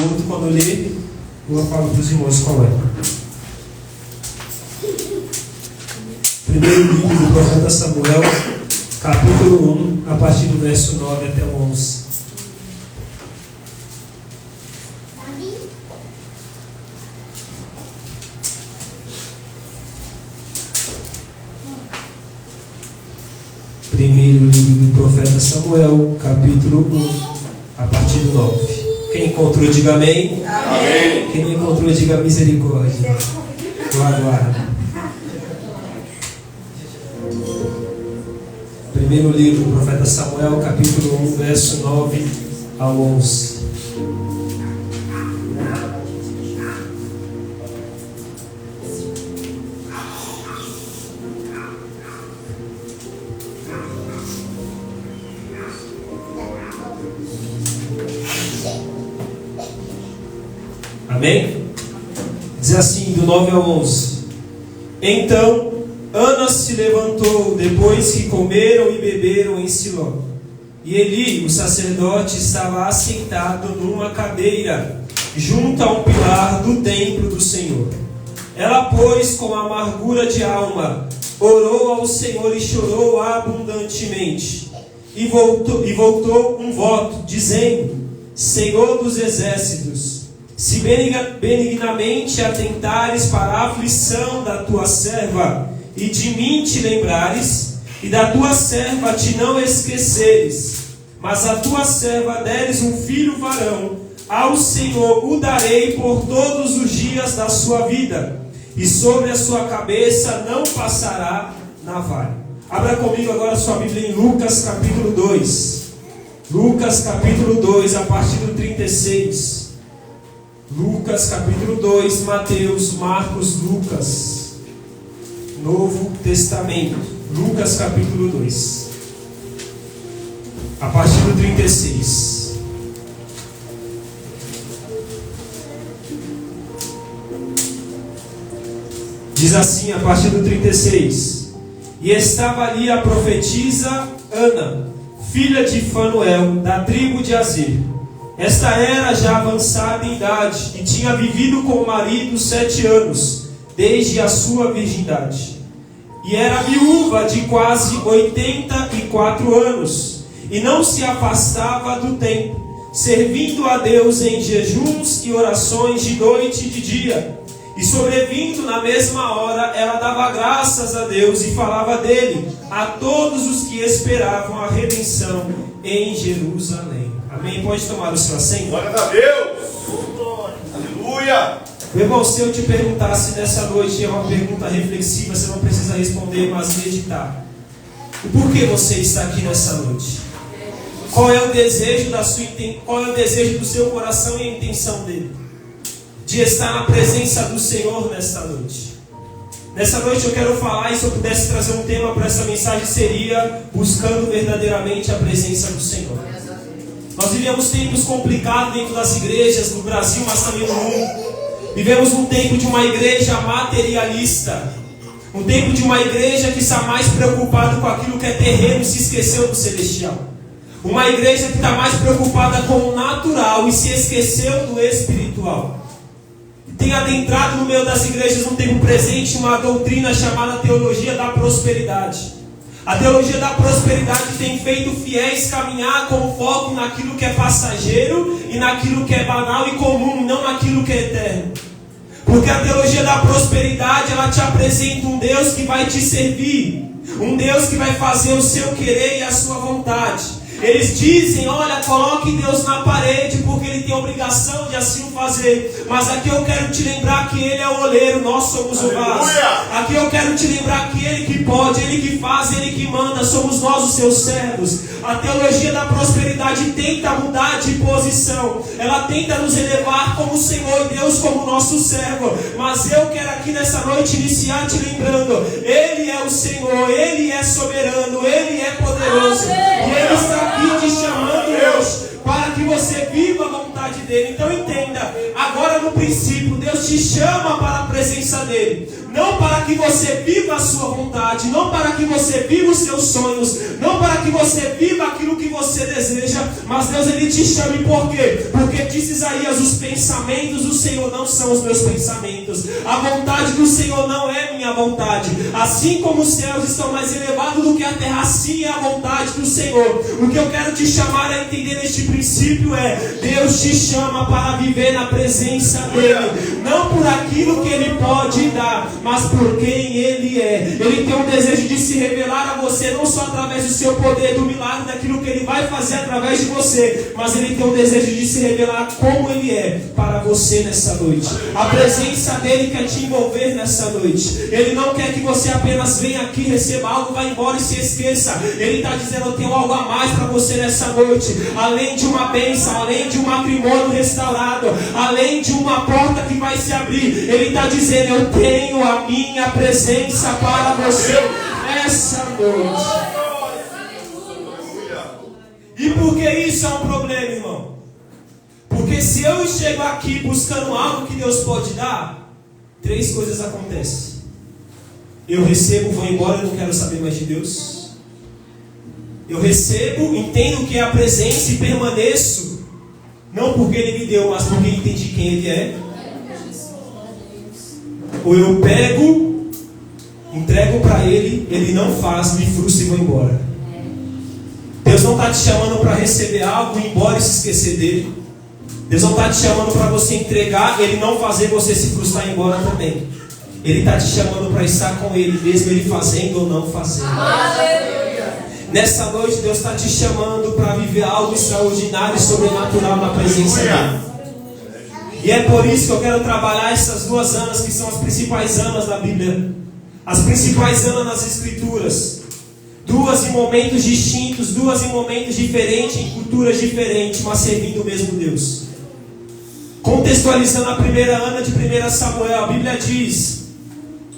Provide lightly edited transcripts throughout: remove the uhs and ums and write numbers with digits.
o outro, quando eu ler, eu falo para os irmãos qual é. Primeiro livro do profeta Samuel, capítulo 1, a partir do verso 9 até o 11. Primeiro livro do profeta Samuel, capítulo 1, a partir do 9. Quem encontrou, diga amém. Amém. Quem não encontrou, diga misericórdia. Eu aguardo. Primeiro livro do profeta Samuel, capítulo 1, verso 9 ao 11. Amém? Diz assim, do 9 ao 11. Então Ana se levantou depois que comeram e beberam em Siló. E Eli, o sacerdote, estava assentado numa cadeira, junto a um pilar do templo do Senhor. Ela, pois, com amargura de alma, orou ao Senhor e chorou abundantemente. E voltou um voto, dizendo: Senhor dos exércitos, se benignamente atentares para a aflição da tua serva, e de mim te lembrares, e da tua serva te não esqueceres, mas a tua serva deres um filho varão, ao Senhor o darei por todos os dias da sua vida, e sobre a sua cabeça não passará navalha. Abra comigo agora sua Bíblia em Lucas capítulo 2. Lucas capítulo 2, a partir do 36. Lucas capítulo 2, Mateus, Marcos, Lucas, Novo Testamento. Lucas capítulo 2, a partir do 36. Diz assim, a partir do 36: E estava ali a profetisa Ana, filha de Fanuel, da tribo de Azer. Esta era já avançada em idade e tinha vivido com o marido 7 anos, desde a sua virgindade. E era viúva de quase 84 anos, e não se afastava do templo, servindo a Deus em jejuns e orações de noite e de dia. E sobrevindo na mesma hora, ela dava graças a Deus e falava dele a todos os que esperavam a redenção em Jerusalém. Amém? Pode tomar o seu assento. Glória a Deus. Aleluia. Meu irmão, se eu te perguntasse nessa noite, é uma pergunta reflexiva, você não precisa responder, mas meditar. O porquê você está aqui nessa noite? Qual é o desejo qual é o desejo do seu coração e a intenção dele? De estar na presença do Senhor nesta noite. Nessa noite eu quero falar, e se eu pudesse trazer um tema para essa mensagem, seria buscando verdadeiramente a presença do Senhor. Nós vivemos tempos complicados dentro das igrejas, no Brasil, mas também no mundo. Vivemos um tempo de uma igreja materialista. Um tempo de uma igreja que está mais preocupada com aquilo que é terreno e se esqueceu do celestial. Uma igreja que está mais preocupada com o natural e se esqueceu do espiritual. Tem adentrado no meio das igrejas no tempo presente uma doutrina chamada teologia da prosperidade. A teologia da prosperidade tem feito fiéis caminhar com foco naquilo que é passageiro e naquilo que é banal e comum, não naquilo que é eterno. Porque a teologia da prosperidade, ela te apresenta um Deus que vai te servir, um Deus que vai fazer o seu querer e a sua vontade. Eles dizem: olha, coloque Deus na parede, porque Ele tem a obrigação de assim o fazer. Mas aqui eu quero te lembrar que Ele é o oleiro, nós somos o vaso. Aqui eu quero te lembrar que Ele que pode, Ele que faz, Ele que manda, somos nós os seus servos. A teologia da prosperidade tenta mudar de posição. Ela tenta nos elevar como Senhor e Deus como nosso servo. Mas eu quero aqui nessa noite iniciar te lembrando: Ele é o Senhor, Ele é soberano, Ele é poderoso. E Ele está aqui te chamando hoje para que você viva a vontade vontade dele. Então entenda, agora no princípio, Deus te chama para a presença dele. Não para que você viva a sua vontade, não para que você viva os seus sonhos, não para que você viva aquilo que você deseja, mas Deus ele te chama. E por quê? Porque diz Isaías, os pensamentos do Senhor não são os meus pensamentos, a vontade do Senhor não é minha vontade. Assim como os céus estão mais elevados do que a terra, assim é a vontade do Senhor. O que eu quero te chamar a entender neste princípio é: Deus te chama para viver na presença dele, não por aquilo que ele pode dar, mas por quem ele é. Ele tem um desejo de se revelar a você, não só através do seu poder, do milagre, daquilo que ele vai fazer através de você, mas ele tem um desejo de se revelar como ele é para você nessa noite. A presença dele quer te envolver nessa noite. Ele não quer que você apenas venha aqui, receba algo, vá embora e se esqueça. Ele está dizendo: eu tenho algo a mais para você nessa noite. Além de uma bênção, além de um matrimônio restaurado, além de uma porta que vai se abrir, ele está dizendo: eu tenho a minha presença para você nessa noite. E por que isso é um problema, irmão? Porque se eu chego aqui buscando algo que Deus pode dar, três coisas acontecem. Eu recebo, vou embora, eu não quero saber mais de Deus. Eu recebo, entendo o que é a presença e permaneço, não porque Ele me deu, mas porque entendi quem Ele é. Ou eu pego, entrego para Ele, Ele não faz, me frustro e vou embora. Deus não está te chamando para receber algo, ir embora e se esquecer dele. Deus não está te chamando para você entregar, Ele não fazer você se frustrar e ir embora também. Ele está te chamando para estar com Ele, mesmo Ele fazendo ou não fazendo. Aleluia. Nessa noite Deus está te chamando para viver algo extraordinário e sobrenatural na presença dele. E é por isso que eu quero trabalhar essas duas anas que são as principais anas da Bíblia. As principais anas nas Escrituras. Duas em momentos distintos, duas em momentos diferentes, em culturas diferentes, mas servindo o mesmo Deus. Contextualizando a primeira Ana de 1 Samuel, a Bíblia diz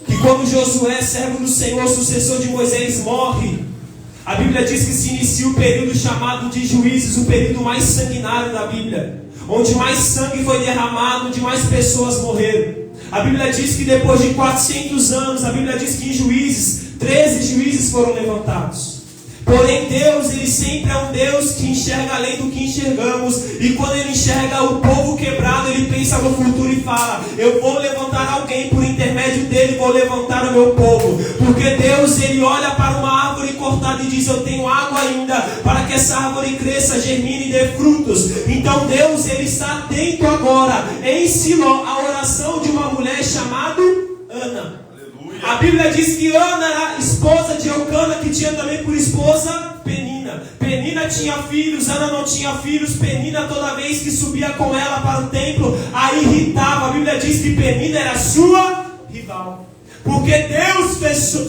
que quando Josué, servo do Senhor, sucessor de Moisés, morre, a Bíblia diz que se inicia o período chamado de Juízes, o período mais sanguinário da Bíblia, onde mais sangue foi derramado, onde mais pessoas morreram. A Bíblia diz que depois de 400 anos, a Bíblia diz que em Juízes, 13 juízes foram levantados. Porém Deus, Ele sempre é um Deus que enxerga além do que enxergamos. E quando Ele enxerga o povo quebrado, Ele pensa no futuro e fala: eu vou levantar alguém, por intermédio dele vou levantar o meu povo. Porque Deus, Ele olha para uma árvore cortada e diz: eu tenho água ainda para que essa árvore cresça, germine e dê frutos. Então Deus, Ele está atento agora em Siló à oração de uma mulher chamada Ana. A Bíblia diz que Ana era esposa de Eucana, que tinha também por esposa Penina. Penina tinha filhos, Ana não tinha filhos. Penina, toda vez que subia com ela para o templo, a irritava. A Bíblia diz que Penina era sua rival. Porque Deus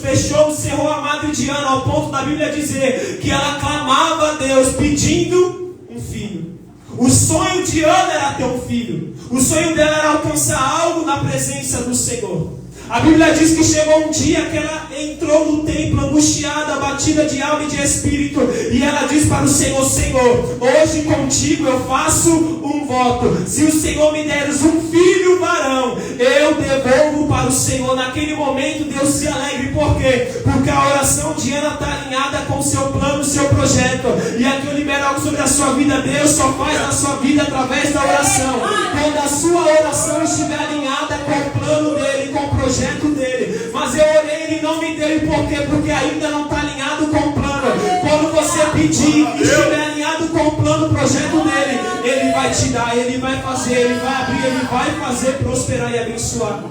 fechou, cerrou a madre de Ana, ao ponto da Bíblia dizer que ela clamava a Deus pedindo um filho. O sonho de Ana era ter um filho. O sonho dela era alcançar algo na presença do Senhor. A Bíblia diz que chegou um dia que ela entrou no templo angustiada, abatida de alma e de espírito, e ela diz para o Senhor: Senhor, hoje contigo eu faço um voto. Se o Senhor me deres um filho varão, eu devolvo para o Senhor. Naquele momento Deus se alegre. Por quê? Porque a oração de Ana está alinhada com o seu plano, o seu projeto. E aqui eu libero algo sobre a sua vida. Deus só faz na sua vida através da oração. Quando a sua oração estiver alinhada com o plano dele, com o projeto dele. Mas eu orei, ele não me deu. E por quê? Porque ainda não está alinhado com o plano. Quando você pedir e estiver alinhado com o plano, o projeto dele, ele vai te dar, ele vai fazer, ele vai abrir, ele vai fazer prosperar e abençoar.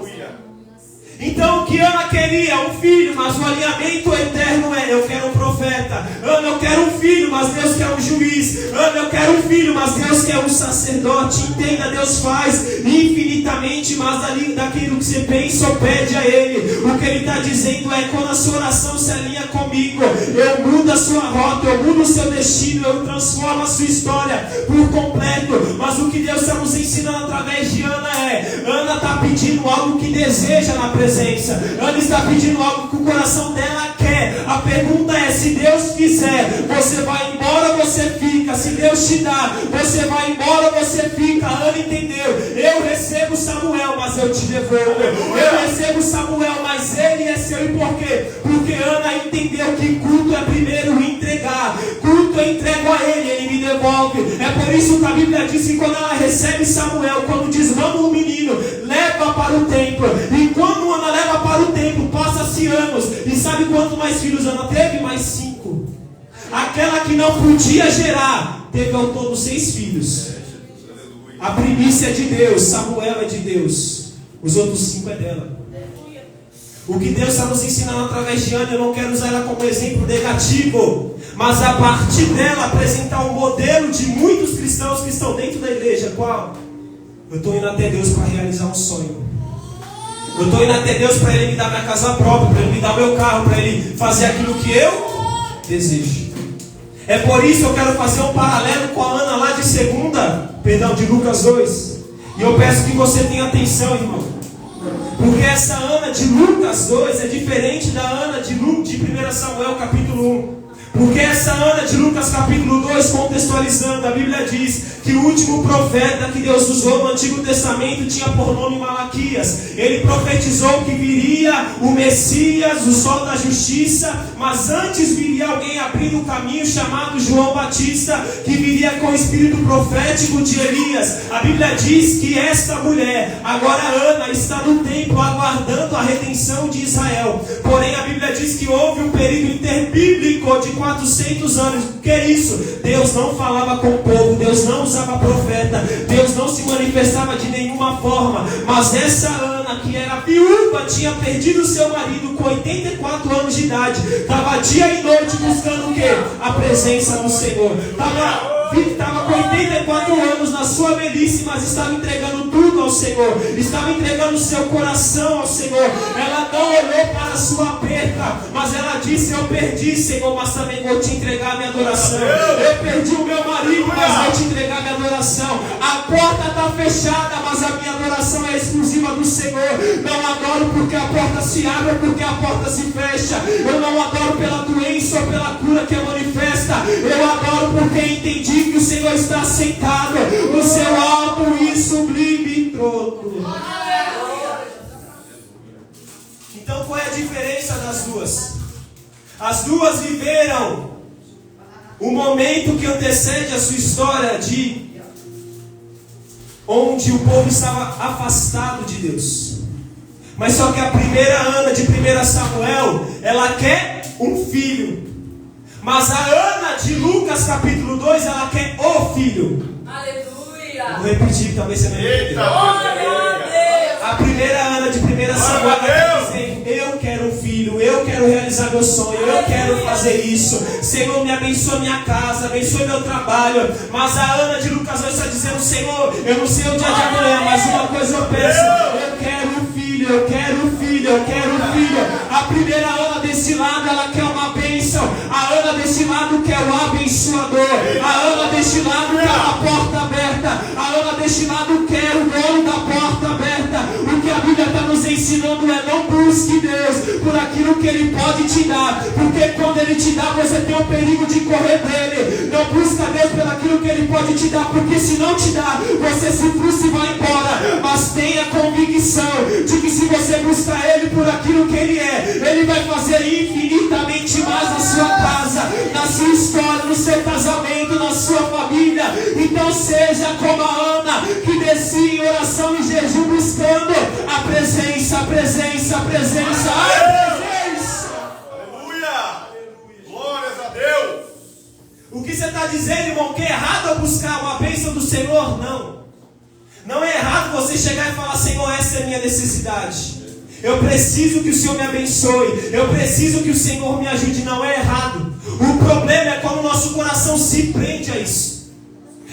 Então o que Ana queria? Um filho, mas o alinhamento eterno é: eu quero um profeta. Ana, eu quero um filho, mas Deus quer um juiz. Ana, eu quero um filho, mas Deus quer um sacerdote. Entenda, Deus faz infinitamente mais daquilo que você pensa ou pede a Ele. O que Ele está dizendo é: quando a sua oração se alinha comigo, eu mudo a sua rota, eu mudo o seu destino, eu transformo a sua história por completo. Mas o que Deus está nos ensinando através de Ana é: Ana está pedindo algo que deseja na presença. Ana está pedindo algo que o coração dela quer. A pergunta é: se Deus quiser, você vai embora ou você fica? fica. Se Deus te dá, você vai embora, você fica. Ana entendeu. Eu recebo Samuel, mas eu te devolvo. Eu recebo Samuel, mas ele é seu. E por quê? Porque Ana entendeu que culto é primeiro entregar. Culto eu entrego a ele, ele me devolve. É por isso que a Bíblia diz que quando ela recebe Samuel, quando desmama o menino, leva para o templo. E quando Ana leva para o templo, passa-se anos. E sabe quantos mais filhos Ana teve? Mais 5. Aquela que não podia gerar, teve ao todo 6 filhos. A primícia é de Deus, Samuel é de Deus. Os outros 5 é dela. O que Deus está nos ensinando através de Ana, eu não quero usar ela como exemplo negativo, mas a partir dela apresentar um modelo de muitos cristãos que estão dentro da igreja. Qual? Eu estou indo até Deus para realizar um sonho. Eu estou indo até Deus para Ele me dar minha casa própria, para Ele me dar o meu carro, para Ele fazer aquilo que eu desejo. É por isso que eu quero fazer um paralelo com a Ana lá de Lucas 2. E eu peço que você tenha atenção, irmão. Porque essa Ana de Lucas 2 é diferente da Ana de 1 Samuel capítulo 1. Porque essa Ana de Lucas capítulo 2, contextualizando, a Bíblia diz que o último profeta que Deus usou no Antigo Testamento tinha por nome Malaquias. Ele profetizou que viria o Messias, o sol da justiça, mas antes viria alguém abrindo o caminho chamado João Batista, que viria com o espírito profético de Elias. A Bíblia diz que esta mulher, agora Ana, está no templo aguardando a redenção de Israel. Porém a Bíblia diz que houve um período interbíblico de 400 anos. O que é isso? Deus não falava com o povo, Deus não usava profeta, Deus não se manifestava de nenhuma forma. Mas essa Ana, que era viúva, tinha perdido seu marido com 84 anos de idade, estava dia e noite buscando o quê? A presença do Senhor. Estava com 84 anos na sua velhice, mas estava entregando tudo ao Senhor, estava entregando o seu coração ao Senhor. Ela não olhou para a sua perda, mas ela disse: eu perdi, Senhor, mas também vou te entregar a minha adoração. Eu perdi o meu marido, mas vou te entregar a minha adoração. A porta está fechada, mas a minha adoração é exclusiva do Senhor. Não adoro porque a porta se abre ou porque a porta se fecha. Eu não adoro pela doença ou pela cura que é manifesta. Eu adoro porque entendi que o Senhor está sentado no seu alto e sublime trono. Então qual é a diferença das duas? As duas viveram o momento que antecede a sua história, onde o povo estava afastado de Deus. Mas só que a primeira Ana de 1 Samuel, ela quer um filho. Mas a Ana de Lucas capítulo 2, ela quer o filho. Aleluia. Vou repetir, talvez você não entenda. A primeira Ana de 1 Samuel, ela diz: eu quero um filho, eu quero realizar meu sonho, eu quero fazer isso. Senhor, me abençoe minha casa, abençoe meu trabalho. Mas a Ana de Lucas 2 está dizendo: Senhor, eu não sei o dia de amanhã, mas uma coisa eu peço: eu quero um filho, eu quero um filho, eu quero um filho. A primeira Ana desse lado, ela quer uma bênção. A Ana desse lado quer o abençoador. A Ana desse lado quer a porta aberta. A Ana desse lado quer o dono da porta aberta. O que a Bíblia está nos ensinando é: não busque Deus por aquilo que Ele pode te dar, porque quando Ele te dá, você tem o perigo de correr dele. Não busca Deus pelo aquilo que Ele pode te dar, porque se não te dá, você se frustra e vai embora. Mas tenha convicção de que se você buscar Ele por aquilo que Ele é, Ele vai fazer infinitamente mais na sua casa, na sua história, no seu casamento, na sua família. Então seja como a Ana, que descia em oração e jejum buscando a presença, a presença, a presença, a presença. Aleluia! Glórias a Deus! O que você está dizendo, irmão? Que é errado eu buscar uma bênção do Senhor? Não. Não é errado você chegar e falar: Senhor, essa é a minha necessidade. Eu preciso que o Senhor me abençoe. Eu preciso que o Senhor me ajude. Não é errado. O problema é quando o nosso coração se prende a isso.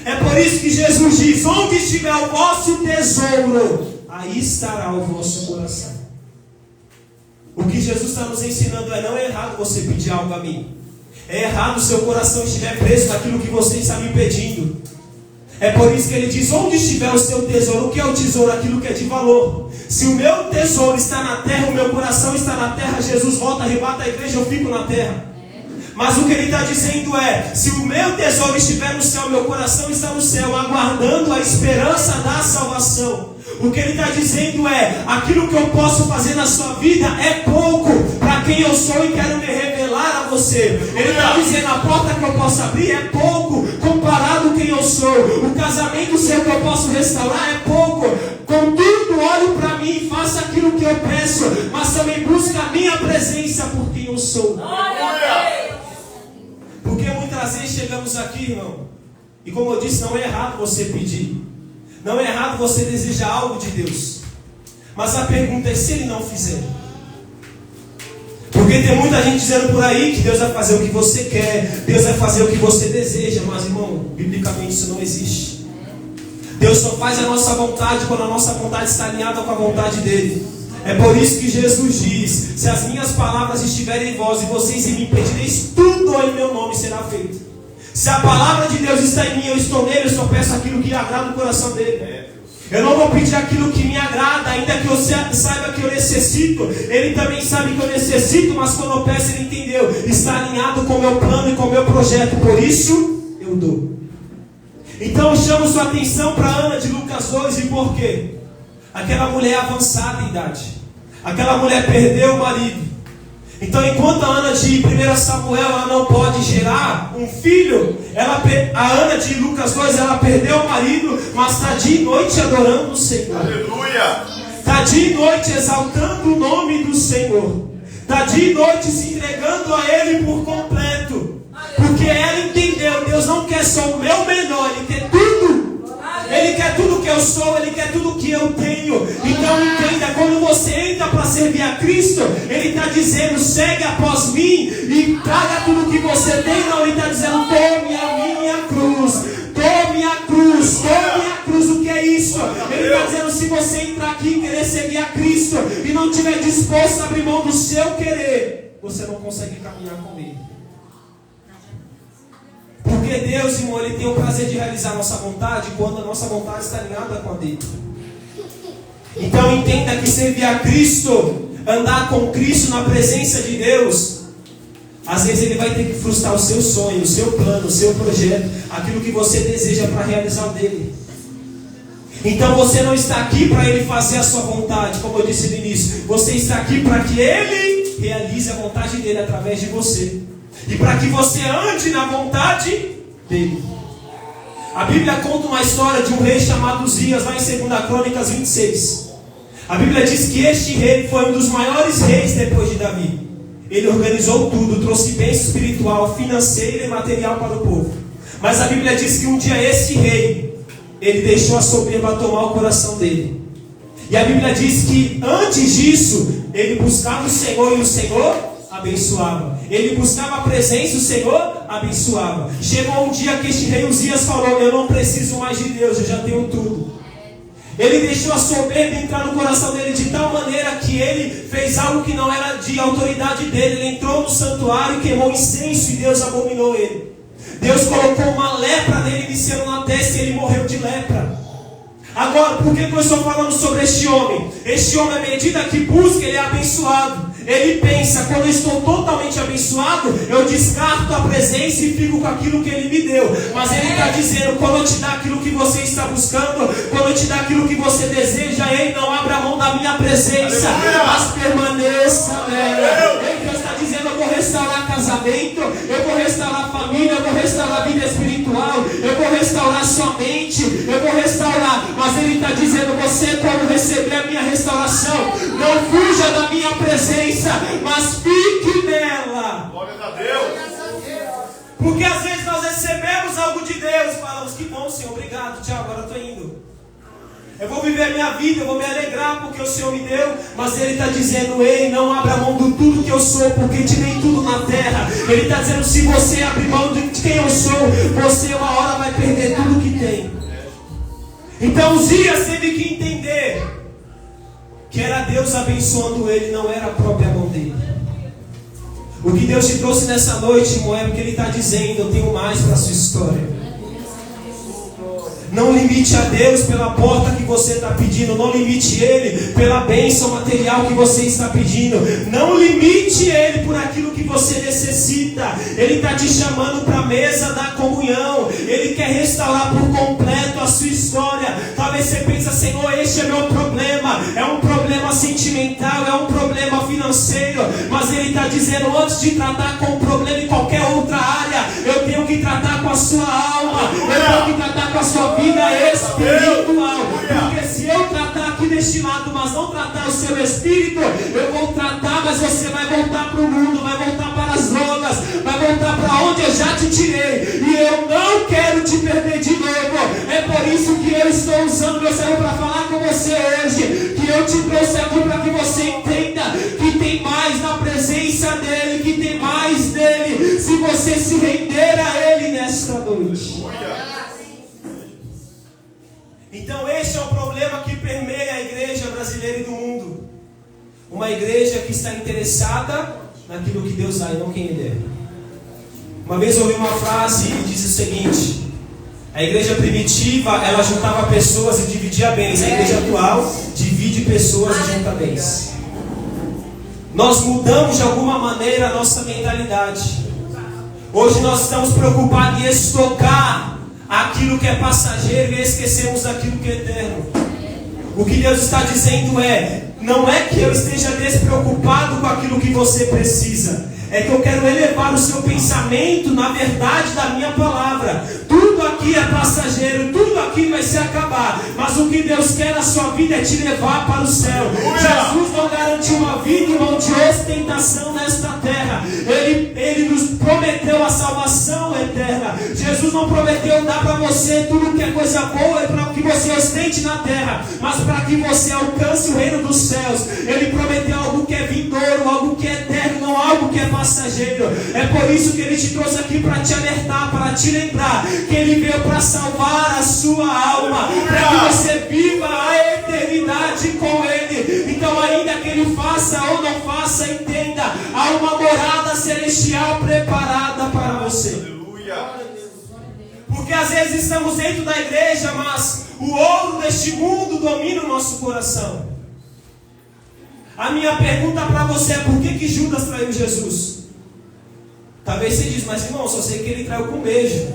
É por isso que Jesus diz: onde estiver o vosso tesouro, aí estará o vosso coração. O que Jesus está nos ensinando é: não é errado você pedir algo a mim. É errado o seu coração estiver preso naquilo que você está me pedindo. É por isso que ele diz: onde estiver o seu tesouro. O que é o tesouro? Aquilo que é de valor. Se o meu tesouro está na terra, o meu coração está na terra, Jesus volta, arrebata a igreja, eu fico na terra. Mas o que ele está dizendo é: se o meu tesouro estiver no céu, meu coração está no céu, aguardando a esperança da salvação. O que ele está dizendo é: aquilo que eu posso fazer na sua vida é pouco para quem eu sou e quero me revelar a você. Ele está dizendo: a porta que eu posso abrir é pouco comparado com quem eu sou. O casamento seu que eu posso restaurar é pouco. Contudo, olhe para mim e faça aquilo que eu peço, mas também busque a minha presença por quem eu sou. Porque muitas vezes chegamos aqui, irmão, e como eu disse, não é errado você pedir, não é errado você desejar algo de Deus, mas a pergunta é: se Ele não fizer? Porque tem muita gente dizendo por aí que Deus vai fazer o que você quer, Deus vai fazer o que você deseja, mas, irmão, biblicamente isso não existe. Deus só faz a nossa vontade quando a nossa vontade está alinhada com a vontade dEle. É por isso que Jesus diz: se as minhas palavras estiverem em vós e vocês me pedireis, tudo em meu nome será feito. Se a palavra de Deus está em mim, eu estou nele, eu só peço aquilo que agrada o coração dele. Eu não vou pedir aquilo que me agrada, ainda que eu saiba que eu necessito. Ele também sabe que eu necessito, mas quando eu peço, ele entendeu. Está alinhado com o meu plano e com o meu projeto, por isso eu dou. Então eu chamo sua atenção para Ana de Lucas 2, e por quê? Aquela mulher avançada em idade, aquela mulher perdeu o marido. Então, enquanto a Ana de 1 Samuel ela não pode gerar um filho, a Ana de Lucas 2 ela perdeu o marido, mas está dia e noite adorando o Senhor. Aleluia! Está dia e noite exaltando o nome do Senhor. Está dia e noite se entregando a Ele por completo. Porque ela entendeu: Deus não quer só o meu melhor, Ele quer tudo. Ele quer tudo que eu sou, Ele quer tudo que eu tenho. Então entenda, quando você entra para servir a Cristo, Ele está dizendo: segue após mim e traga tudo que você tem. Não, Ele está dizendo: tome a minha cruz, tome a cruz, tome a cruz. O que é isso? Ele está dizendo: se você entrar aqui e querer seguir a Cristo e não estiver disposto a abrir mão do seu querer, você não consegue caminhar com Ele. Porque Deus, irmão, Ele tem o prazer de realizar a nossa vontade quando a nossa vontade está alinhada com a dele. Então entenda que servir a Cristo, andar com Cristo na presença de Deus, às vezes Ele vai ter que frustrar o seu sonho, o seu plano, o seu projeto, aquilo que você deseja para realizar o dele. Então você não está aqui para Ele fazer a sua vontade, como eu disse no início. Você está aqui para que Ele realize a vontade dele através de você. E para que você ande na vontade dele. A Bíblia conta uma história de um rei chamado Uzias, lá em 2 Crônicas 26. A Bíblia diz que este rei foi um dos maiores reis depois de Davi. Ele organizou tudo, trouxe bênção espiritual, financeira e material para o povo. Mas a Bíblia diz que um dia esse rei, ele deixou a soberba tomar o coração dele. E a Bíblia diz que antes disso, ele buscava o Senhor e o Senhor abençoava. Ele buscava a presença, o Senhor abençoava. Chegou um dia que este rei Uzias falou: eu não preciso mais de Deus, eu já tenho tudo. Ele deixou a soberba entrar no coração dele de tal maneira que ele fez algo que não era de autoridade dele. Ele entrou no santuário e queimou incenso, e Deus abominou ele. Deus colocou uma lepra nele, iniciando na testa, e ele morreu de lepra. Agora, por que eu estou falando sobre este homem? Este homem, à medida que busca, ele é abençoado. Ele pensa: quando eu estou totalmente abençoado, eu descarto a presença e fico com aquilo que Ele me deu. Mas Ele está dizendo: quando eu te dar aquilo que você está buscando, quando eu te dar aquilo que você deseja, Ei, não abra mão da minha presença, mas permaneça nela. Deus está dizendo: eu vou restaurar casamento, eu vou restaurar família, eu vou restaurar a vida espiritual, eu vou restaurar sua mente, eu vou restaurar. Mas Ele está dizendo: você, quando receber a minha restauração, não fuja da minha presença, mas fique nela. Glória a Deus. Porque às vezes nós recebemos algo de Deus e falamos: que bom, Senhor, obrigado, tchau, agora estou indo. Eu vou viver a minha vida, eu vou me alegrar porque o Senhor me deu. Mas Ele está dizendo: ei, não abra mão de tudo que eu sou, porque te dei tudo na terra. Ele está dizendo: se você abrir mão de quem eu sou, você uma hora vai perder tudo que tem. Então Uzias teve que entender que era Deus abençoando ele, não era a própria mão dele. O que Deus te trouxe nessa noite, irmão, é porque Ele está dizendo: eu tenho mais para a sua história. Não limite a Deus pela porta que você está pedindo. Não limite Ele pela bênção material que você está pedindo. Não limite Ele por aquilo que você necessita. Ele está te chamando para a mesa da comunhão. Ele quer restaurar por completo a sua história. Talvez você pense, Senhor, este é meu problema. É um problema sentimental, é um problema financeiro. Mas Ele está dizendo, antes de tratar com o problema em qualquer outra área, eu tenho que tratar com a sua alma. Eu tenho que tratar com a sua vida espiritual. Porque se eu tratar aqui deste lado, mas não tratar o seu espírito, eu vou tratar, mas você vai voltar para o mundo, vai voltar para as drogas, vai voltar para onde eu já te tirei. E eu não quero te perder de novo. É por isso que eu estou usando meu sermão para falar com você hoje. Que eu te trouxe aqui para que você entenda que tem mais na presença dEle, que tem mais dEle, se você se render a Ele nesta noite. Então este é o problema que permeia a igreja brasileira e do mundo. Uma igreja que está interessada naquilo que Deus dá e não quem Ele é. Uma vez eu ouvi uma frase e diz o seguinte: a igreja primitiva, ela juntava pessoas e dividia bens. A igreja atual divide pessoas e junta bens. Nós mudamos de alguma maneira a nossa mentalidade. Hoje nós estamos preocupados em estocar aquilo que é passageiro e esquecemos daquilo que é eterno. O que Deus está dizendo não é que eu esteja despreocupado com aquilo que você precisa. É que eu quero elevar o seu pensamento na verdade da minha palavra. Tudo aqui é passageiro, tudo aqui vai se acabar. Mas o que Deus quer na sua vida é te levar para o céu. Jesus não garantiu uma vida, irmão, de ostentação nesta terra. Ele nos prometeu a salvação eterna. Jesus não prometeu dar para você tudo que é coisa boa para que você ostente na terra, mas para que você alcance o reino dos céus. Ele prometeu algo que é vindouro, algo que é eterno, não algo que é passageiro. É por isso que Ele te trouxe aqui para te alertar, para te lembrar que Ele veio para salvar a sua alma, para que você viva a eternidade com Ele. Então, ainda que Ele faça ou não faça, entenda, há uma morada celestial preparada para você. Porque às vezes estamos dentro da igreja, mas o ouro deste mundo domina o nosso coração. A minha pergunta para você é: por que Judas traiu Jesus? Talvez você diz, mas irmão, só sei que ele traiu com um beijo.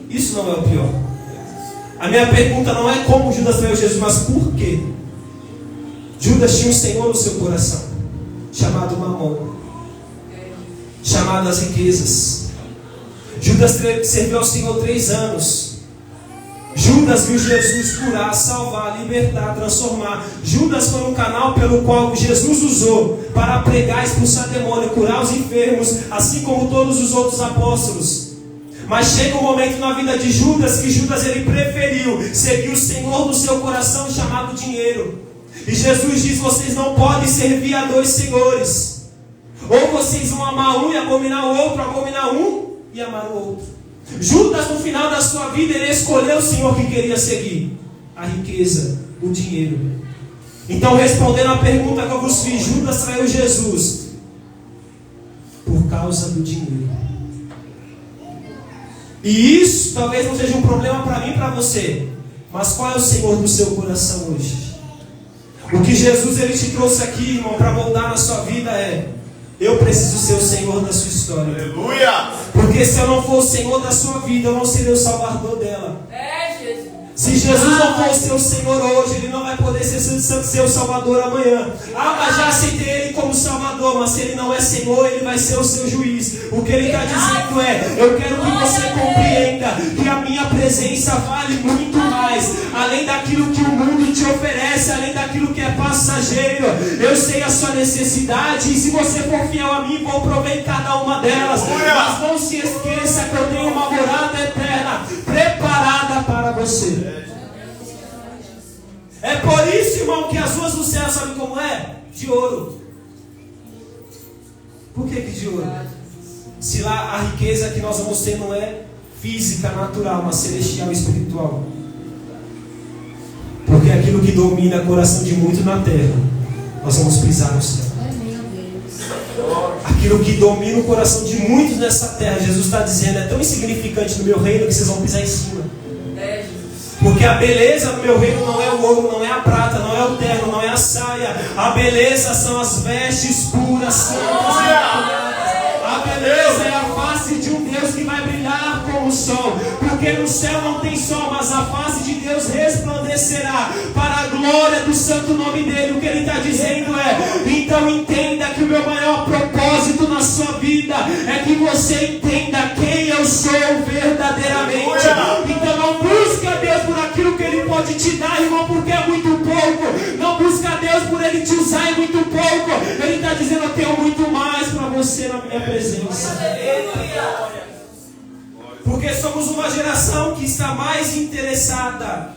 Isso não é o pior. A minha pergunta não é como Judas traiu Jesus, mas por quê? Judas tinha um senhor no seu coração, chamado Mamon, chamado as riquezas. Judas serviu ao Senhor 3 anos. Judas viu Jesus curar, salvar, libertar, transformar. Judas foi um canal pelo qual Jesus usou para pregar, expulsar demônio, curar os enfermos, assim como todos os outros apóstolos. Mas chega um momento na vida de Judas que Judas ele preferiu seguir o Senhor do seu coração, chamado dinheiro. E Jesus diz: vocês não podem servir a 2 senhores. Ou vocês vão amar um e abominar o outro, abominar um e amar o outro. Judas, no final da sua vida, ele escolheu o Senhor que queria seguir: a riqueza, o dinheiro. Então, respondendo a pergunta que eu vos fiz, Judas traiu Jesus por causa do dinheiro. E isso talvez não seja um problema para mim e para você. Mas qual é o Senhor do seu coração hoje? O que Jesus ele te trouxe aqui, irmão, para moldar na sua vida é: eu preciso ser o Senhor da sua história. Aleluia! Porque se eu não for o Senhor da sua vida, eu não serei o Salvador dela. Jesus. Se Jesus não for o seu Senhor hoje, Ele não vai poder ser o Salvador amanhã. Mas já aceitei Ele como Salvador, mas se Ele não é Senhor, Ele vai ser o seu juiz. O que Ele está dizendo é: eu quero que você compreenda que a minha presença vale muito mais. Além daquilo que o mundo te oferece, além daquilo que é passageiro. Eu sei a sua necessidade, e se você for fiel a mim, vou prover cada uma delas. Mas não se esqueça que eu tenho uma morada eterna preparada para você. É por isso, irmão, que as ruas do céu, sabe como é? De ouro. Por que de ouro? Se lá a riqueza que nós vamos ter não é física, natural, mas celestial e espiritual. Porque aquilo que domina o coração de muitos na terra, nós vamos pisar no céu. Aquilo que domina o coração de muitos nessa terra, Jesus está dizendo, é tão insignificante no meu reino que vocês vão pisar em cima. Porque Porque a beleza do meu reino não é o ouro, não é a prata, não é o terno, não é a saia. A beleza são as vestes puras, santas e imaculadas. A beleza é a face de um Deus que vai brilhar como o sol. Porque no céu não tem sol, mas a face de Deus resplandecerá para a glória do santo nome dele. O que ele está dizendo é: então entenda que o meu maior propósito na sua vida é que você entenda quem eu sou verdadeiramente. Então não busque a Deus por aquilo que ele pode te dar, irmão, porque é muito pouco. Não busque a Deus por ele te usar, é muito pouco. Ele está dizendo: eu tenho muito mais para você na minha presença. Porque somos uma geração que está mais interessada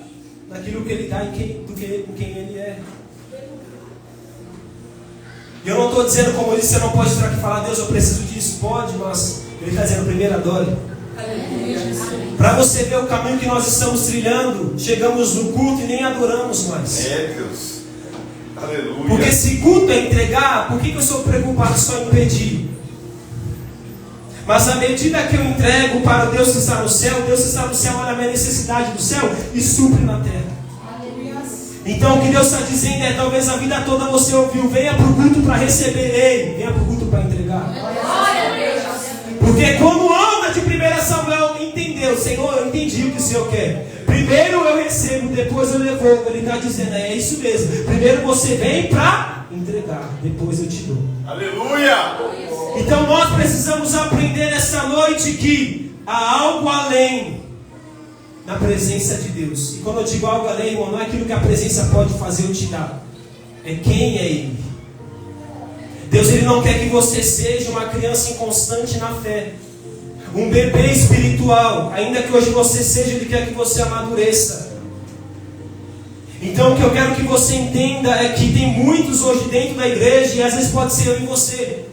naquilo que ele dá do que em quem ele é. E eu não estou dizendo, como eu disse, você não pode entrar aqui e falar: Deus, eu preciso disso. Pode, mas ele está dizendo: primeiro adore. Para você ver o caminho que nós estamos trilhando, chegamos no culto e nem adoramos mais. É, Deus. Aleluia. Porque se culto é entregar, por que eu sou preocupado só em pedir? Mas à medida que eu entrego para o Deus que está no céu, Deus que está no céu olha a minha necessidade do céu e supre na terra. Então o que Deus está dizendo é: talvez a vida toda você ouviu, venha para o culto para receber, ei, venha para o culto para entregar. Porque como Ana de 1 Samuel entendeu: Senhor, eu entendi o que o Senhor quer. Primeiro eu recebo, depois eu devolvo. Ele está dizendo: é isso mesmo. Primeiro você vem para entregar, depois eu te dou. Aleluia! Então nós precisamos aprender essa noite que há algo além da presença de Deus. E quando eu digo algo além, irmão, não é aquilo que a presença pode fazer ou te dar, é quem é Ele. Deus, Ele não quer que você seja uma criança inconstante na fé, um bebê espiritual. Ainda que hoje você seja, Ele quer que você amadureça. Então o que eu quero que você entenda é que tem muitos hoje dentro da igreja, e às vezes pode ser eu e você,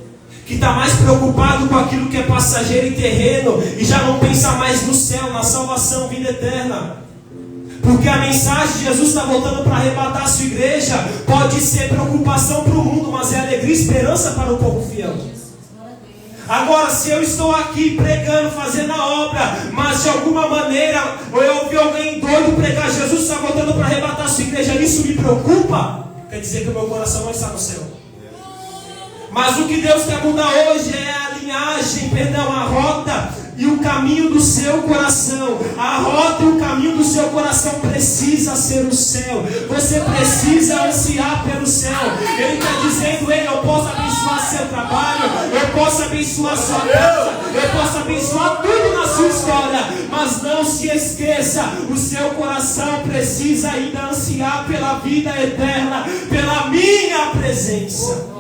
que está mais preocupado com aquilo que é passageiro e terreno, e já não pensa mais no céu, na salvação, vida eterna. Porque a mensagem de Jesus está voltando para arrebatar a sua igreja. Pode ser preocupação para o mundo, mas é alegria e esperança para o povo fiel. Agora, se eu estou aqui pregando, fazendo a obra, mas de alguma maneira eu ouvi alguém doido pregar: Jesus está voltando para arrebatar a sua igreja, isso me preocupa, quer dizer que o meu coração não está no céu. Mas o que Deus quer mudar hoje é a linhagem, a rota e o caminho do seu coração. A rota e o caminho do seu coração precisa ser o céu. Você precisa ansiar pelo céu. Ele está dizendo: Ei, eu posso abençoar seu trabalho, eu posso abençoar sua casa, eu posso abençoar tudo na sua história, mas não se esqueça, o seu coração precisa ainda ansiar pela vida eterna, pela minha presença.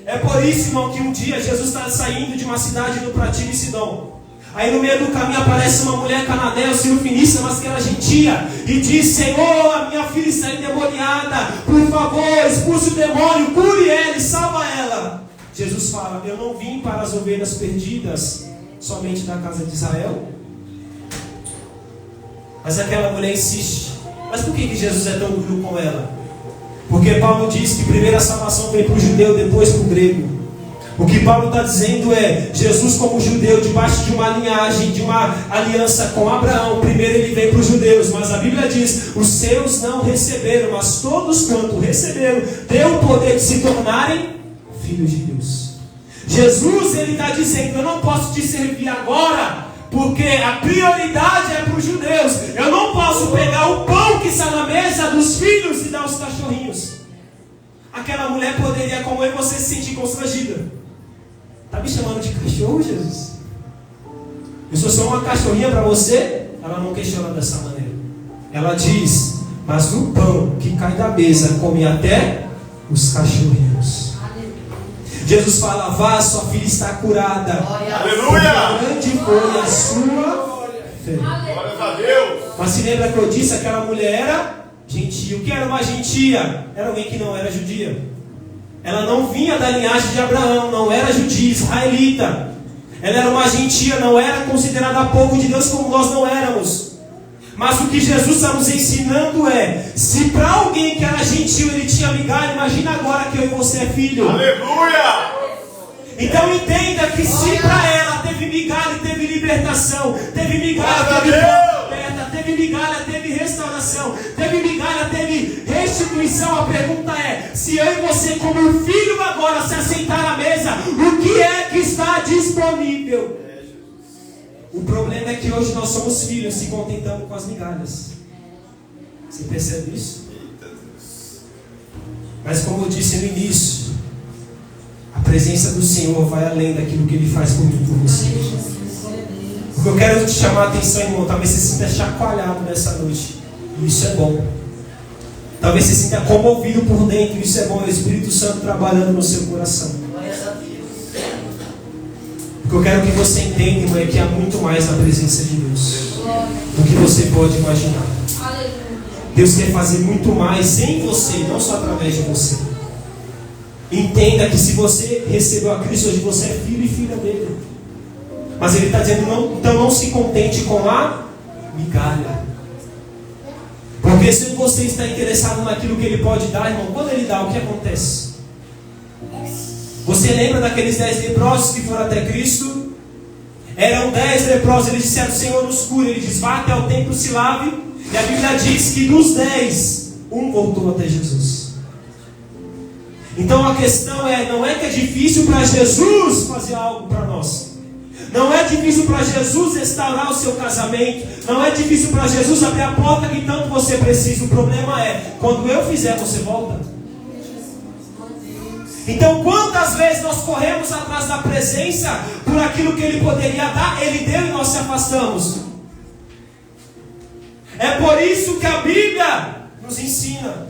É por isso, irmão, que um dia Jesus está saindo de uma cidade do Pratiro e Sidom. Aí no meio do caminho aparece uma mulher cananeia, Cirofinícia, mas que era gentia, e diz: Senhor, a minha filha está endemoniada, por favor, expulse o demônio, cure ela e salva ela. Jesus fala: eu não vim para as ovelhas perdidas somente da casa de Israel. Mas aquela mulher insiste. Mas por que Jesus é tão duro com ela? Porque Paulo diz que primeiro a salvação vem para o judeu, depois para o grego. O que Paulo está dizendo é: Jesus como judeu, debaixo de uma linhagem, de uma aliança com Abraão, primeiro ele vem para os judeus. Mas a Bíblia diz: os seus não receberam, mas todos quanto receberam, deu o poder de se tornarem filhos de Deus. Jesus, ele está dizendo: eu não posso te servir agora, porque a prioridade é para os judeus. Eu não posso pegar o pão que está na mesa dos filhos e dar aos cachorrinhos. Aquela mulher poderia, como eu e você, se sentir constrangida. Está me chamando de cachorro, Jesus? Eu sou só uma cachorrinha para você? Ela não questiona dessa maneira. Ela diz: mas no pão que cai da mesa, come até os cachorrinhos. Jesus fala: vá, sua filha está curada. Aleluia! Grande foi a sua fé. Glórias a Deus! Mas se lembra que eu disse, aquela mulher era gentia. O que era uma gentia? Era alguém que não era judia. Ela não vinha da linhagem de Abraão, não era judia, israelita. Ela era uma gentia, não era considerada povo de Deus como nós não éramos. Mas o que Jesus está nos ensinando é: se para alguém que era gentil ele tinha migalha, imagina agora que eu e você é filho. Aleluia! Então entenda que se para ela teve migalha e teve libertação, teve migalha, teve porta aberta, teve teve migalha, teve restauração, teve migalha, teve restituição. A pergunta é: se eu e você, como filho agora, se aceitar à mesa, o que é que está disponível? O problema é que hoje nós somos filhos, se contentando com as migalhas. Você percebe isso? Mas como eu disse no início, a presença do Senhor vai além daquilo que Ele faz por mim e por você. O que eu quero te chamar a atenção, irmão, talvez você se sinta chacoalhado nessa noite. E isso é bom. Talvez você se sinta comovido por dentro. Isso é bom, é o Espírito Santo trabalhando no seu coração. O que eu quero que você entenda, irmão, é que há muito mais na presença de Deus do que você pode imaginar. Deus quer fazer muito mais em você, não só através de você. Entenda que se você recebeu a Cristo, hoje você é filho e filha dele. Mas Ele está dizendo, não, então não se contente com a migalha. Porque se você está interessado naquilo que Ele pode dar, irmão, quando Ele dá, o que acontece? Você lembra daqueles 10 leprosos que foram até Cristo? Eram 10 leprosos, eles disseram, Senhor, nos cure. Ele diz, vá até o templo, se lave. E a Bíblia diz que dos 10, um voltou até Jesus. Então a questão é, não é que é difícil para Jesus fazer algo para nós. Não é difícil para Jesus restaurar o seu casamento. Não é difícil para Jesus abrir a porta que tanto você precisa. O problema é, quando eu fizer, você volta. Então quantas vezes nós corremos atrás da presença por aquilo que Ele poderia dar, Ele deu e nós se afastamos. É por isso que a Bíblia nos ensina.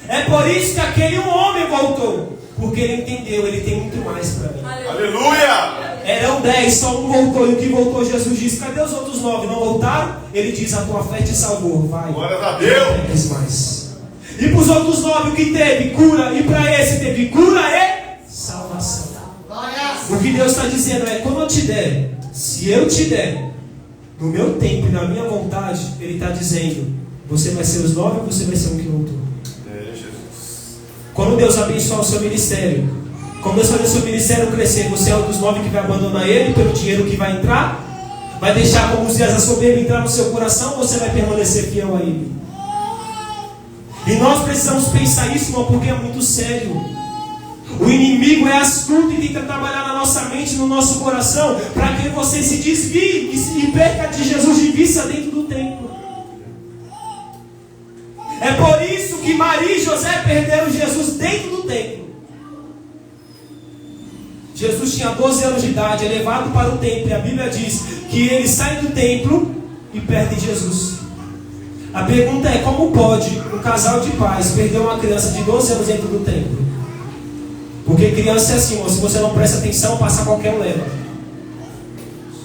É por isso que aquele homem voltou. Porque ele entendeu, ele tem muito mais para mim. Aleluia! Eram 10, só um voltou. E o que voltou, Jesus disse, cadê os outros 9? Não voltaram? Ele diz, a tua fé te salvou. Vai. Glória a Deus! Mais. E para os outros 9, o que teve? Cura. E para esse teve cura e salvação. O que Deus está dizendo é, quando eu te der, se eu te der, no meu tempo e na minha vontade, Ele está dizendo, você vai ser os 9 ou você vai ser um que voltou? Quando Deus abençoar o seu ministério, quando Deus fazer o seu ministério crescer, você é um dos 9 que vai abandonar Ele pelo dinheiro que vai entrar? Vai deixar como os dias a soberba entrar no seu coração ou você vai permanecer fiel a Ele? E nós precisamos pensar isso, irmão, porque é muito sério. O inimigo é astuto e tenta trabalhar na nossa mente, no nosso coração, para que você se desvie e perca de Jesus de vista dentro do templo. É por isso que Maria e José perderam Jesus dentro do templo. Jesus tinha 12 anos de idade, é levado para o templo, e a Bíblia diz que ele sai do templo e perde Jesus. A pergunta é, como pode um casal de pais perder uma criança de 12 anos dentro do templo? Porque criança é assim, se você não presta atenção, passa qualquer um leva.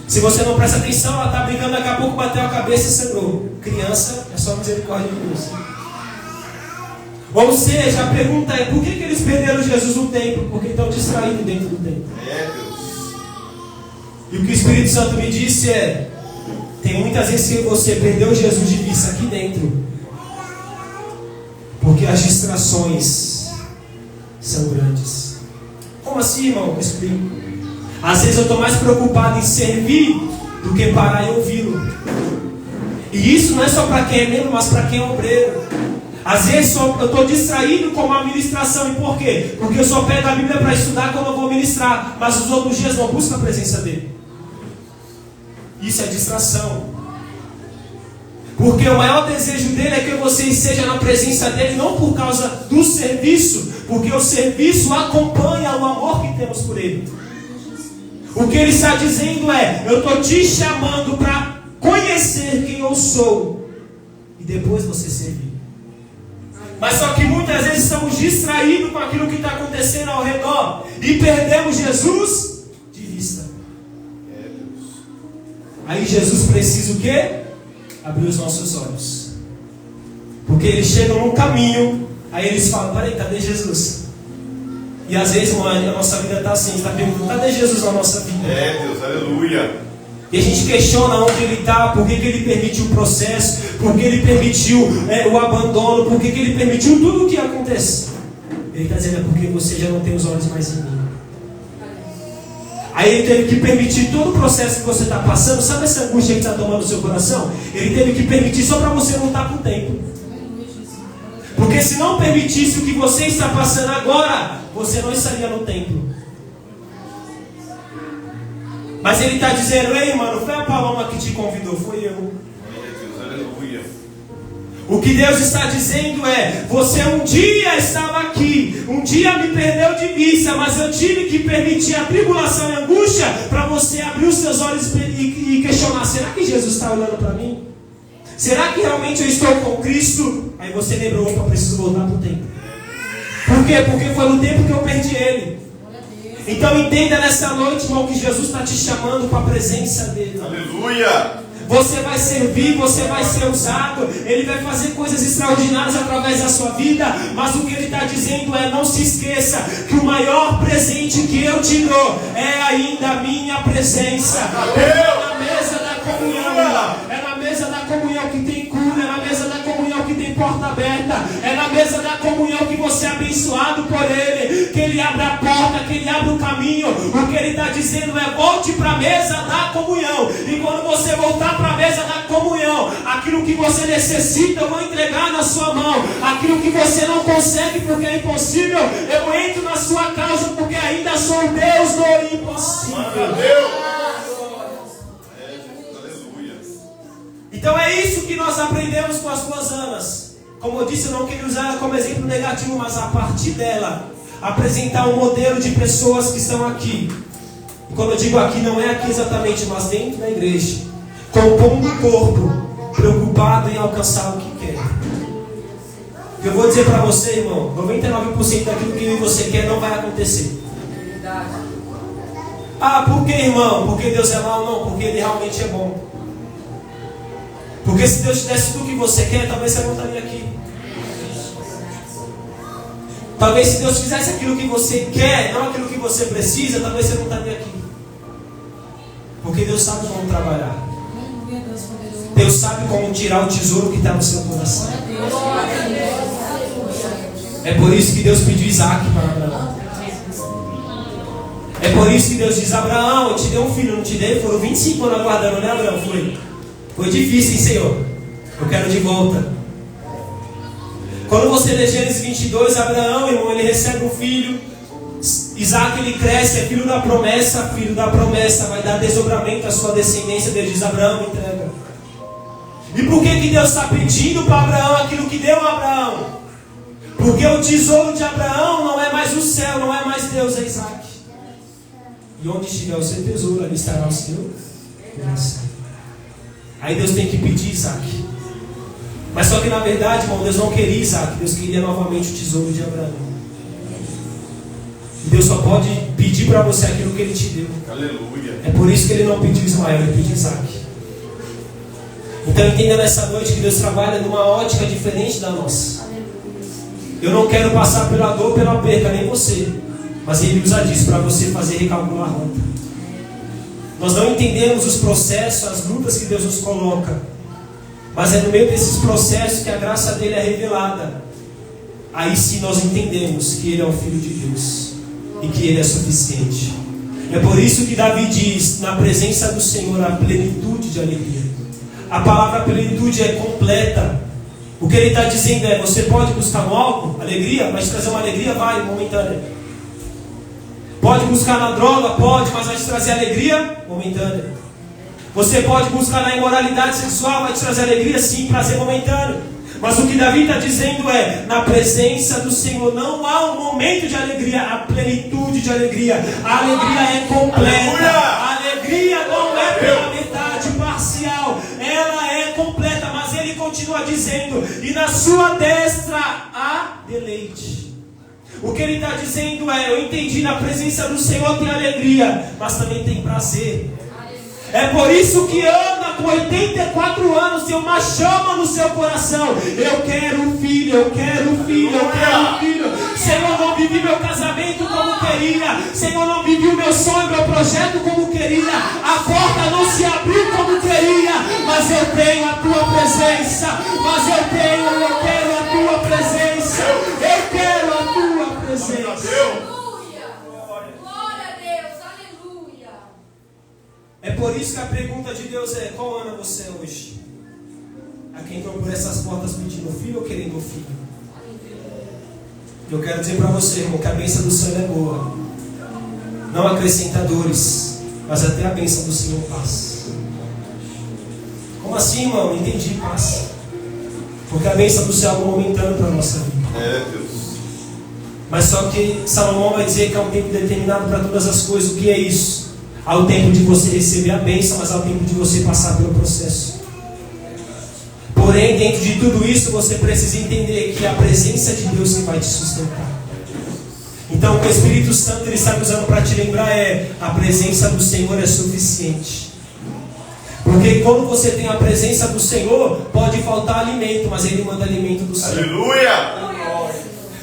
Se você não presta atenção, ela está brigando, daqui a pouco bateu a cabeça e sangrou. Criança é só misericórdia de Deus. Ou seja, a pergunta é, por que eles perderam Jesus no templo? Porque estão distraídos dentro do templo. Deus. E o que o Espírito Santo me disse é, tem muitas vezes que você perdeu Jesus de vista aqui dentro, porque as distrações são grandes. Como assim, irmão? Eu explico. Às vezes eu estou mais preocupado em servir do que parar e ouvi-lo. E isso não é só para quem é membro, mas para quem é obreiro. Às vezes eu estou distraído com a ministração. E por quê? Porque eu só pego a Bíblia para estudar quando eu vou ministrar, mas os outros dias não busco a presença dele. Isso é distração. Porque o maior desejo dele é que você esteja na presença dele, não por causa do serviço, porque o serviço acompanha o amor que temos por ele. O que ele está dizendo é, eu estou te chamando para conhecer quem eu sou e depois você servir. Mas só que muitas vezes estamos distraídos com aquilo que está acontecendo ao redor e perdemos Jesus de vista. Aí Jesus precisa o quê? Abrir os nossos olhos. Porque eles chegam num caminho, aí eles falam, peraí, cadê Jesus? E às vezes, mãe, a nossa vida está assim, está perguntando, cadê Jesus na nossa vida? Deus, aleluia. E a gente questiona onde ele está, por que ele permitiu o processo, por que ele permitiu o abandono, por que ele permitiu tudo o que acontece. Ele está dizendo, é porque você já não tem os olhos mais em mim. Aí ele teve que permitir todo o processo que você está passando. Sabe essa angústia que está tomando o seu coração? Ele teve que permitir só para você não estar com o tempo. Porque se não permitisse o que você está passando agora, você não estaria no templo. Mas ele está dizendo: ei, mano, foi a Paloma que te convidou, foi eu. Aleluia. O que Deus está dizendo é: você um dia estava aqui, um dia me perdeu de vista, mas eu tive que permitir a tribulação e a angústia para você abrir os seus olhos e questionar: será que Jesus está olhando para mim? Será que realmente eu estou com Cristo? Aí você lembrou: opa, preciso voltar para o tempo. Por quê? Porque foi no tempo que eu perdi Ele. Então entenda nessa noite, irmão, que Jesus está te chamando para a presença dEle. Aleluia. Você vai servir, você vai ser usado. Ele vai fazer coisas extraordinárias através da sua vida. Mas o que ele está dizendo é: não se esqueça que o maior presente que eu te dou é ainda a minha presença. É na mesa da comunhão. É na mesa da comunhão que tem cura. É na mesa da comunhão que tem porta aberta. É na mesa da comunhão que você é abençoado por Ele, que Ele abre a porta, que Ele abre o caminho. O que Ele está dizendo é: volte para a mesa da comunhão. E quando você voltar para a mesa da comunhão, aquilo que você necessita eu vou entregar na sua mão. Aquilo que você não consegue porque é impossível, eu entro na sua causa porque ainda sou Deus do impossível. Então é isso que nós aprendemos com as duas Anas. Como eu disse, eu não queria usar ela como exemplo negativo, mas a partir dela apresentar um modelo de pessoas que estão aqui. E quando eu digo aqui, não é aqui exatamente, mas dentro da igreja, compondo o corpo, preocupado em alcançar o que quer. Eu vou dizer para você, irmão, 99% daquilo que você quer não vai acontecer. Ah, por que, irmão? Porque Deus é mau? Não, porque Ele realmente é bom. Porque se Deus te desse tudo o que você quer, talvez você não estaria aqui. Talvez se Deus fizesse aquilo que você quer, não aquilo que você precisa, talvez você não estaria aqui. Porque Deus sabe como trabalhar. Deus sabe como tirar o tesouro que está no seu coração. É por isso que Deus pediu Isaac para Abraão. É por isso que Deus diz: Abraão, eu te dei um filho, não te dei? Foram 25 anos aguardando, né, Abraão? Foi difícil, hein, Senhor? Eu quero de volta. Quando você lê Gênesis 22, Abraão, irmão, ele recebe um filho. Isaac, ele cresce, é filho da promessa. Filho da promessa vai dar desdobramento à sua descendência. Deus diz: Abraão, entrega. E por que Deus está pedindo para Abraão aquilo que deu a Abraão? Porque o tesouro de Abraão não é mais o céu, não é mais Deus, é Isaac. E onde estiver o seu tesouro, ali estará o seu coração. Aí Deus tem que pedir Isaac. Mas só que na verdade, irmão, Deus não queria Isaac. Deus queria novamente o tesouro de Abraão. E Deus só pode pedir para você aquilo que Ele te deu. Aleluia. É por isso que Ele não pediu Ismael, Ele pediu Isaac. Então entenda nessa noite que Deus trabalha numa ótica diferente da nossa. Eu não quero passar pela dor, pela perca, nem você. Mas Ele usa disso para você fazer recalcular a rota. Nós não entendemos os processos, as lutas que Deus nos coloca. Mas é no meio desses processos que a graça dele é revelada. Aí sim nós entendemos que Ele é o Filho de Deus. E que Ele é suficiente. É por isso que Davi diz: na presença do Senhor há plenitude de alegria. A palavra plenitude é completa. O que ele está dizendo é: você pode buscar no álcool alegria, mas trazer uma alegria vai, momentânea. Pode buscar na droga? Pode, mas vai te trazer alegria momentânea. Você pode buscar na imoralidade sexual, vai te trazer alegria? Sim, prazer momentâneo. Mas o que Davi está dizendo é: na presença do Senhor não há um momento de alegria, há plenitude de alegria. A alegria é completa. A alegria não é pela metade, parcial. Ela é completa, mas ele continua dizendo: e na sua destra há deleite. O que ele está dizendo é: eu entendi, na presença do Senhor tem alegria, mas também tem prazer. É por isso que Ana, com 84 anos, tem uma chama no seu coração: eu quero um filho, eu quero um filho, eu quero um filho. Senhor, não vivi meu casamento como queria. Senhor, não vivi o meu sonho, meu projeto como queria. A porta não se abriu como queria. Mas eu tenho a tua presença. Mas eu quero a tua presença. Eu quero a tua presença. Aleluia. Glória a Deus, aleluia. É por isso que a pergunta de Deus é: qual ano você é hoje? A quem entrou por essas portas pedindo filho ou querendo um filho? Eu quero dizer para você, irmão, que a bênção do Senhor é boa. Não acrescenta dores, mas até a bênção do Senhor passa. Como assim, irmão? Não entendi, passa. Porque a bênção do céu é algo momentâneo para a nossa vida. Deus. Mas só que Salomão vai dizer que há um tempo determinado para todas as coisas. O que é isso? Há o tempo de você receber a bênção, mas há o tempo de você passar pelo processo. Porém, dentro de tudo isso, você precisa entender que é a presença de Deus que vai te sustentar. Então, o que o Espírito Santo ele está usando para te lembrar é: a presença do Senhor é suficiente. Porque quando você tem a presença do Senhor, pode faltar alimento, mas Ele manda alimento do céu. Aleluia!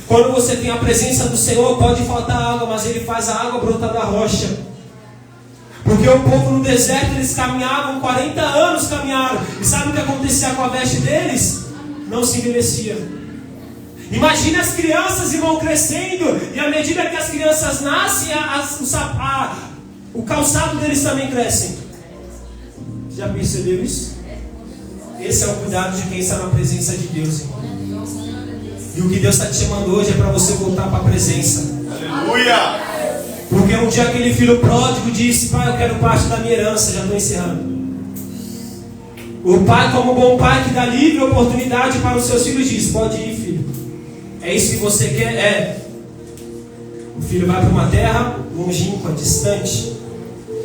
Quando você tem a presença do Senhor, pode faltar água, mas Ele faz a água brotar da rocha. Porque o povo no deserto, eles caminhavam, 40 anos caminharam. E sabe o que acontecia com a veste deles? Não se envelhecia. Imagina as crianças e vão crescendo, e à medida que as crianças nascem, o calçado deles também cresce. Já percebeu isso? Esse é o cuidado de quem está na presença de Deus, irmão. E o que Deus está te chamando hoje é para você voltar para a presença. Aleluia! Porque um dia aquele filho pródigo disse: pai, eu quero parte da minha herança. Já estou encerrando. O pai, como bom pai que dá livre oportunidade para os seus filhos, diz: pode ir, filho. É isso que você quer? É. O filho vai para uma terra longínqua, distante.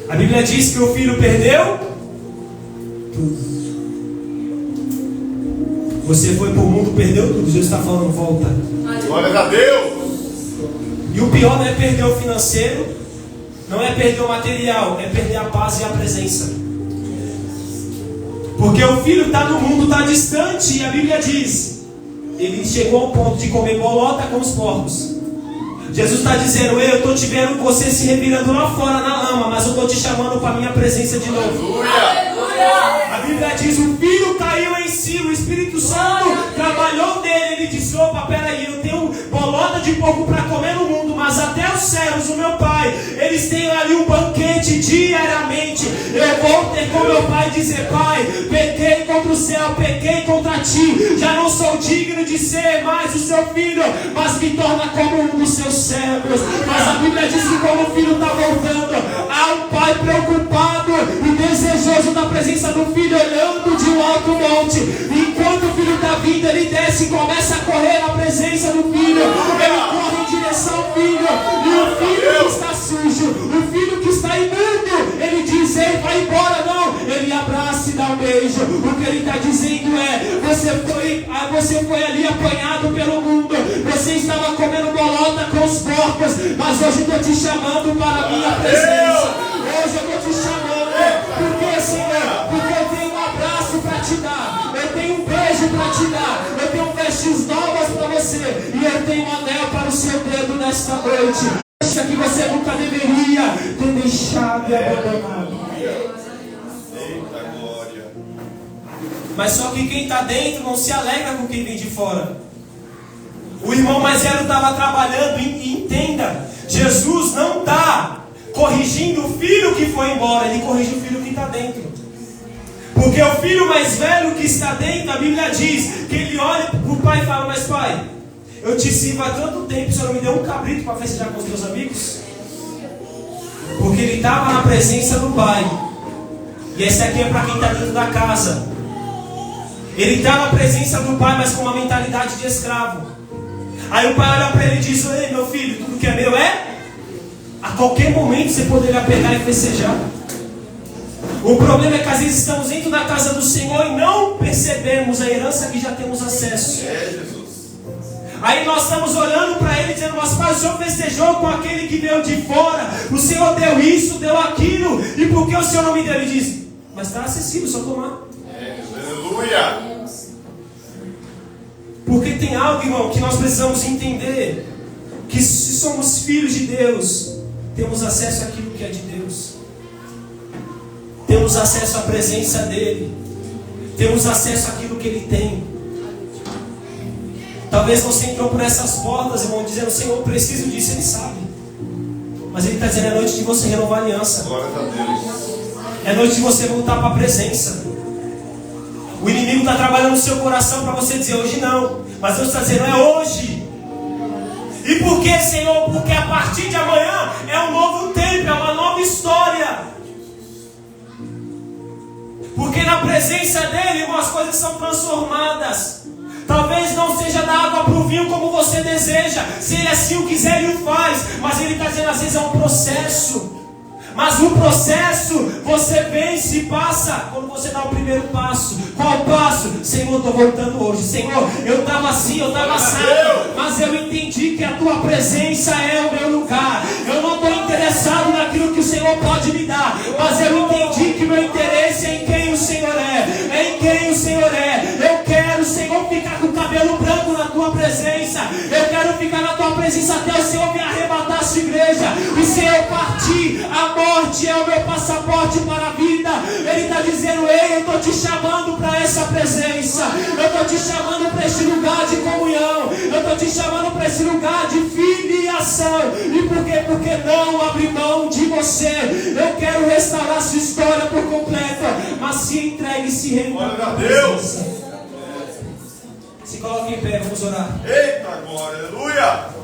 A Bíblia diz que o filho perdeu tudo. Você foi para o mundo, perdeu tudo. Deus está falando: volta. Glória a Deus! E o pior não é perder o financeiro, não é perder o material, é perder a paz e a presença. Porque o filho está no mundo, está distante, e a Bíblia diz: ele chegou ao ponto de comer bolota com os porcos. Jesus está dizendo: eu estou te vendo você se revirando lá fora na lama, mas eu estou te chamando para a minha presença de novo. Aleluia! A Bíblia diz: o filho caiu em si, o Espírito Santo trabalhou nele. Ele disse: opa, peraí, eu tenho bolota de porco para comer no mundo, mas até os céus, o meu pai, eles têm ali um banquete diariamente. Eu vou ter com meu pai dizer: pai, pequei contra o céu, pequei contra ti, já não sou digno de ser mais o seu filho, mas me torna como um dos seus servos. Mas a Bíblia diz que quando o filho está voltando, há um pai preocupado e desejoso da presença do filho, olhando de um alto monte. E enquanto o filho está vindo, ele desce e começa a correr na presença do filho. Ele corre em direção ao filho. E o filho que está sujo, o filho que está imundo, ele diz: ei, vai embora, não. Ele abraça e dá um beijo. O que ele está dizendo é: você foi ali apanhado pelo mundo, você estava comendo bolota com os porcos, mas hoje eu estou te chamando para a minha presença. Hoje eu estou te chamando. Por que, Senhor? Porque eu tenho um abraço para te dar, eu tenho um beijo para te dar, eu tenho vestes novas para você, e eu tenho um anel para o seu dedo nesta noite. Acha que você nunca deveria ter deixado e abandonado. Eita glória! Mas só que quem está dentro não se alegra com quem vem de fora. O irmão mais velho estava trabalhando, e entenda, Jesus não está corrigindo o filho que foi embora, ele corrige o filho que está dentro. Porque o filho mais velho que está dentro, a Bíblia diz que ele olha para o pai e fala: mas pai, eu te sirvo há tanto tempo, o senhor não me deu um cabrito para festejar com os meus amigos? Porque ele estava na presença do pai. E esse aqui é para quem está dentro da casa. Ele está na presença do pai, mas com uma mentalidade de escravo. Aí o pai olha para ele e diz: ei, meu filho, tudo que é meu é? A qualquer momento você poderia pegar e festejar. O problema é que às vezes estamos dentro da casa do Senhor e não percebemos a herança que já temos acesso. Jesus. Aí nós estamos olhando para ele dizendo: mas pai, o Senhor festejou com aquele que veio de fora, o Senhor deu isso, deu aquilo, e por que o Senhor não me deu? Ele diz: mas está acessível, só tomar. Aleluia! Porque tem algo, irmão, que nós precisamos entender: que se somos filhos de Deus, temos acesso àquilo que é de Deus, temos acesso à presença dEle, temos acesso àquilo que Ele tem. Talvez você entrou por essas portas, irmão, dizendo: Senhor, eu preciso disso. Ele sabe, mas Ele está dizendo: é noite de você renovar a aliança. Glória a Deus. É noite de você voltar para a presença. O inimigo está trabalhando no seu coração para você dizer hoje não. Mas Deus está dizendo é hoje. E por que, Senhor? Porque a partir de amanhã é um novo tempo, é uma nova história. Porque na presença dele algumas coisas são transformadas. Talvez não seja da água para o vinho como você deseja. Se ele assim o quiser, ele o faz. Mas ele está dizendo, às vezes é um processo. Mas o processo você vence e passa quando você dá o primeiro passo. Qual passo? Senhor, eu estou voltando hoje. Senhor, eu estava assim, eu estava assado, mas eu entendi que a tua presença é o meu lugar. Eu não estou interessado naquilo que o Senhor pode me dar, mas eu entendi que meu interesse é em quem o Senhor é. É em quem o Senhor é. Eu quero, Senhor, ficar com o cabelo branco na tua presença. Eu quero ficar na tua presença até o Senhor me arrebatar a sua igreja. E se eu partir, a morte é o meu passaporte para a vida. Ele está dizendo, ei, eu estou te chamando para essa presença. Eu estou te chamando para esse lugar de comunhão. Eu estou te chamando para esse lugar de filiação. E por quê? Porque não abrir mão de você. Eu quero restaurar sua história por completo. Mas se entregue e se renda para a presença. Se coloque em pé, vamos orar. Eita glória, aleluia.